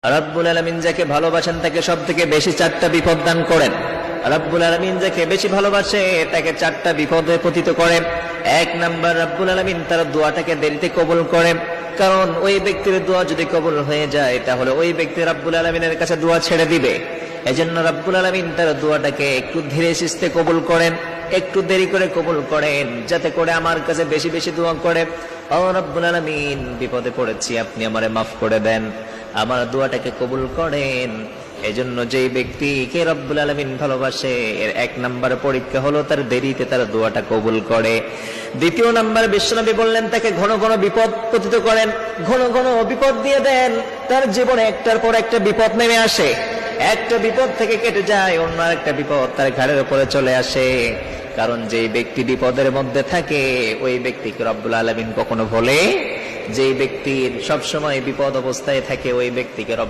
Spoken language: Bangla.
রব্বুল আলামিন যাকে ভালোবাসেন তাকে সবথেকে বেশি 4টা বিপদ দান করেন। রব্বুল আলামিন যাকে বেশি ভালোবাসে তাকে 4টা বিপদে পতিত করেন। 1 নাম্বার, রব্বুল আলামিন তার দোয়াটাকে দেরিতে কবুল করেন, কারণ ওই ব্যক্তির দোয়া যদি কবুল হয়ে যায় তাহলে ওই ব্যক্তি রব্বুল আলামিনের কাছে দোয়া ছেড়ে দিবে। এজন্য রব্বুল আলামিন তার দোয়াটাকে একটু ধীরে সুস্থে কবুল করেন, একটু দেরি করে কবুল করেন, যাতে করে আমার কাছে বেশি বেশি দোয়া করে, ও রব্বুল আলামিন বিপদে পড়েছি, আপনি আমারে মাফ করে দেন, আমার দোয়াটাকে কবুল করেন। এজন্য যেই ব্যক্তিকে রব্বুল আলামিন ভালোবাসে এর 1 নাম্বার পরীক্ষা হলো তার দেরিতে তার দোয়াটা কবুল করে। 2 নাম্বার, বিশ্বনবী বললেন তাকে ঘন ঘন বিপদ পতিত করেন, ঘন ঘন বিপদ দিয়ে দেন। তার জীবনে একটার পর একটা বিপদ নেমে আসে, একটা বিপদ থেকে কেটে যায়, অন্য একটা বিপদ তার ঘাড়ের উপরে চলে আসে। কারণ যেই ব্যক্তি বিপদের মধ্যে থাকে ওই ব্যক্তিকে রব্বুল আলামিন কখনো ভোলে, যেই ব্যক্তির সবসময় বিপদ অবস্থায় থাকে ওই ব্যক্তিকে